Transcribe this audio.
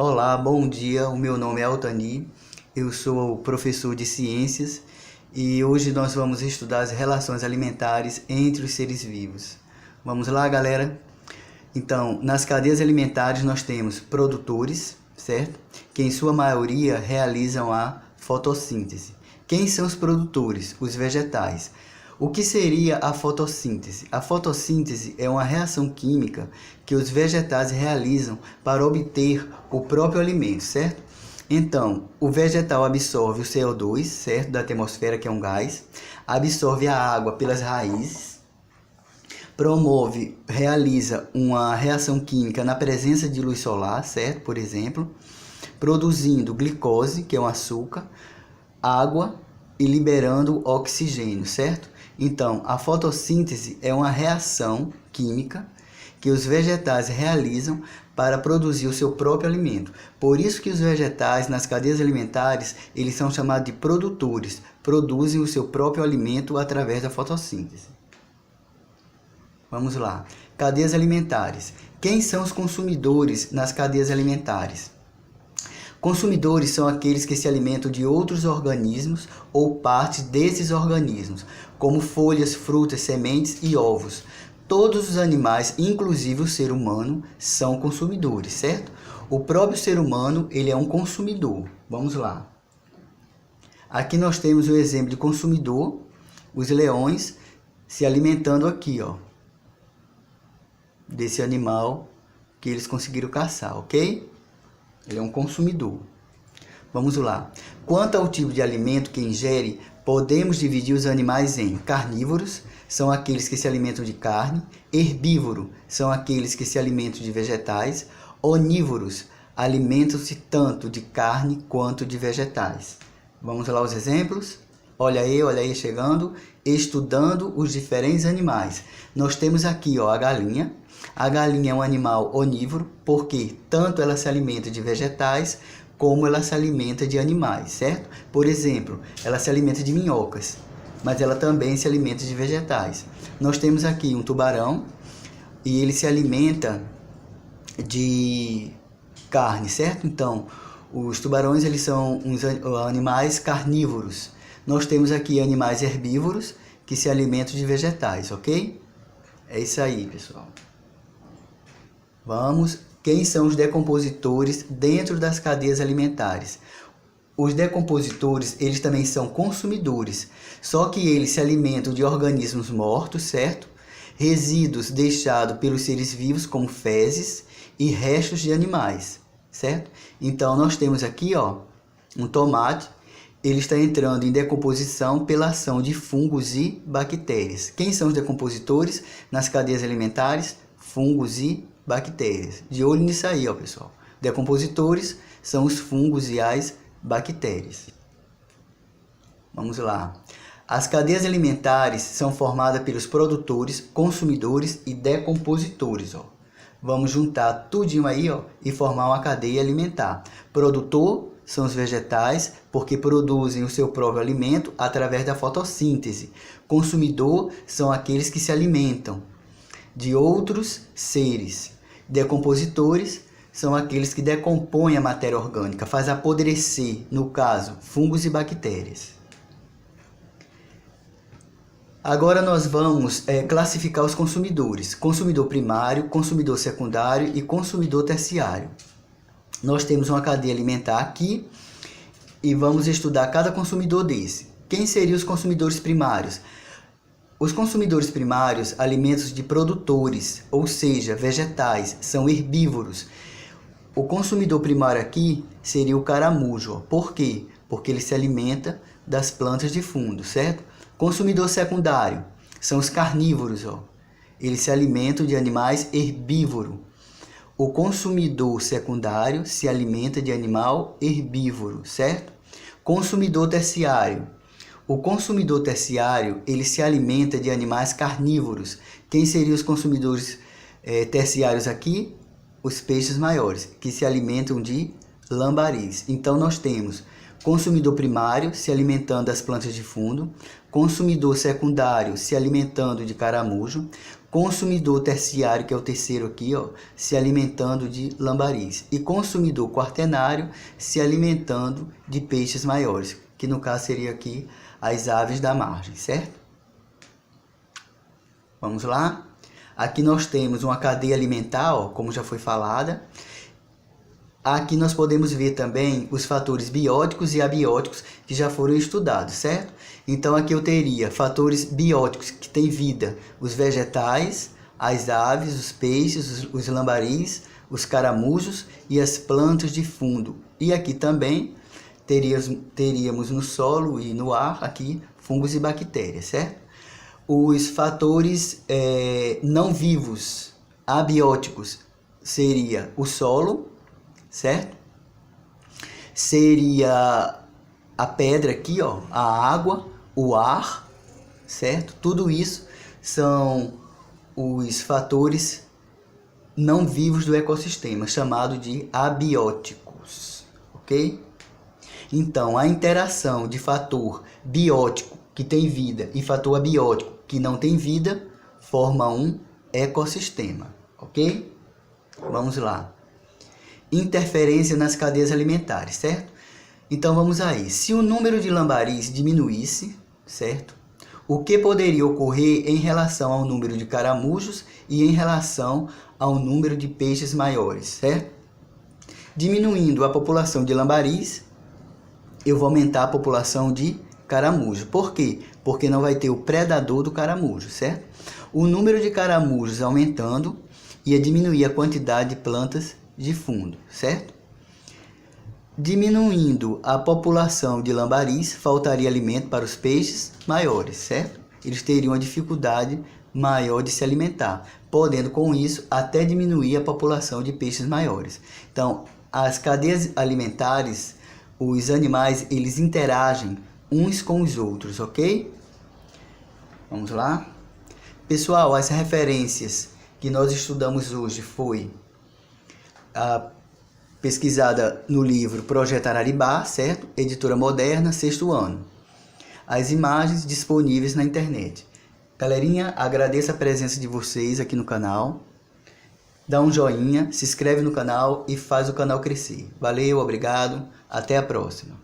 Olá, bom dia. O meu nome é Altani, eu sou professor de ciências e hoje nós vamos estudar as relações alimentares entre os seres vivos. Vamos lá, galera? Então, nas cadeias alimentares nós temos produtores, certo? Que em sua maioria realizam a fotossíntese. Quem são os produtores? Os vegetais. O que seria a fotossíntese? A fotossíntese é uma reação química que os vegetais realizam para obter o próprio alimento, certo? Então, o vegetal absorve o CO2, certo? Da atmosfera, que é um gás, absorve a água pelas raízes, realiza uma reação química na presença de luz solar, certo? Por exemplo, produzindo glicose, que é um açúcar, água e liberando oxigênio, certo? Então, a fotossíntese é uma reação química que os vegetais realizam para produzir o seu próprio alimento. Por isso que os vegetais, nas cadeias alimentares, eles são chamados de produtores, produzem o seu próprio alimento através da fotossíntese. Vamos lá. Cadeias alimentares. Quem são os consumidores nas cadeias alimentares? Consumidores são aqueles que se alimentam de outros organismos ou partes desses organismos, como folhas, frutas, sementes e ovos. Todos os animais, inclusive o ser humano, são consumidores, certo? O próprio ser humano, ele é um consumidor. Vamos lá. Aqui nós temos o exemplo de consumidor, os leões se alimentando aqui, ó, desse animal que eles conseguiram caçar, ok? Ele é um consumidor. Vamos lá. Quanto ao tipo de alimento que ingere, podemos dividir os animais em carnívoros, são aqueles que se alimentam de carne, herbívoro, são aqueles que se alimentam de vegetais, onívoros, alimentam-se tanto de carne quanto de vegetais. Vamos lá os exemplos? Olha aí chegando, estudando os diferentes animais. Nós temos aqui, ó, a galinha. A galinha é um animal onívoro, porque tanto ela se alimenta de vegetais, como ela se alimenta de animais, certo? Por exemplo, ela se alimenta de minhocas, mas ela também se alimenta de vegetais. Nós temos aqui um tubarão, e ele se alimenta de carne, certo? Então, os tubarões, eles são uns animais carnívoros. Nós temos aqui animais herbívoros, que se alimentam de vegetais, ok? É isso aí, pessoal. Vamos, quem são os decompositores dentro das cadeias alimentares? Os decompositores, eles também são consumidores, só que eles se alimentam de organismos mortos, certo? Resíduos deixados pelos seres vivos, como fezes e restos de animais, certo? Então, nós temos aqui, ó, um tomate, ele está entrando em decomposição pela ação de fungos e bactérias. Quem são os decompositores nas cadeias alimentares? Fungos e bactérias. De olho nisso aí, ó, pessoal. Decompositores são os fungos e as bactérias. Vamos lá. As cadeias alimentares são formadas pelos produtores, consumidores e decompositores, ó. Vamos juntar tudinho aí, ó, e formar uma cadeia alimentar. Produtor são os vegetais, porque produzem o seu próprio alimento através da fotossíntese. Consumidor são aqueles que se alimentam de outros seres. Decompositores são aqueles que decompõem a matéria orgânica, faz apodrecer, no caso, fungos e bactérias. Agora nós vamos classificar os consumidores. Consumidor primário, consumidor secundário e consumidor terciário. Nós temos uma cadeia alimentar aqui e vamos estudar cada consumidor desse. Quem seriam os consumidores primários? Os consumidores primários, alimentos de produtores, ou seja, vegetais, são herbívoros. O consumidor primário aqui seria o caramujo. Ó. Por quê? Porque ele se alimenta das plantas de fundo, certo? Consumidor secundário são os carnívoros. Ó. Eles se alimentam de animais herbívoros. O consumidor secundário se alimenta de animal herbívoro, certo? Consumidor terciário. O consumidor terciário, ele se alimenta de animais carnívoros. Quem seriam os consumidores terciários aqui? Os peixes maiores, que se alimentam de lambaris. Então, nós temos consumidor primário se alimentando das plantas de fundo, consumidor secundário se alimentando de caramujo, Consumidor terciário, que é o terceiro aqui, ó, se alimentando de lambaris. E consumidor quaternário se alimentando de peixes maiores, que no caso seria aqui as aves da margem, certo? Vamos lá? Aqui nós temos uma cadeia alimentar, ó, como já foi falada. Aqui nós podemos ver também os fatores bióticos e abióticos que já foram estudados, certo? Então aqui eu teria fatores bióticos que têm vida, os vegetais, as aves, os peixes, os lambaris, os caramujos e as plantas de fundo. E aqui também teríamos no solo e no ar aqui fungos e bactérias, certo? Os fatores não vivos, abióticos, seria o solo, certo? Seria a pedra aqui, ó, a água, o ar, certo? Tudo isso são os fatores não vivos do ecossistema, chamado de abióticos, ok? Então, a interação de fator biótico que tem vida e fator abiótico que não tem vida forma um ecossistema, ok? Vamos lá. Interferência nas cadeias alimentares, certo? Então vamos aí. Se o número de lambaris diminuísse, certo? O que poderia ocorrer em relação ao número de caramujos e em relação ao número de peixes maiores, certo? Diminuindo a população de lambaris, eu vou aumentar a população de caramujo. Por quê? Porque não vai ter o predador do caramujo, certo? O número de caramujos aumentando ia diminuir a quantidade de plantas de fundo, certo? Diminuindo a população de lambaris, faltaria alimento para os peixes maiores, certo? Eles teriam uma dificuldade maior de se alimentar, podendo com isso até diminuir a população de peixes maiores. Então, as cadeias alimentares, os animais, eles interagem uns com os outros, ok? Vamos lá? Pessoal, as referências que nós estudamos hoje foi pesquisada no livro Projeto Araribá, certo? Editora Moderna, 6º ano. As imagens disponíveis na internet. Galerinha, agradeço a presença de vocês aqui no canal. Dá um joinha, se inscreve no canal e faz o canal crescer. Valeu, obrigado, até a próxima.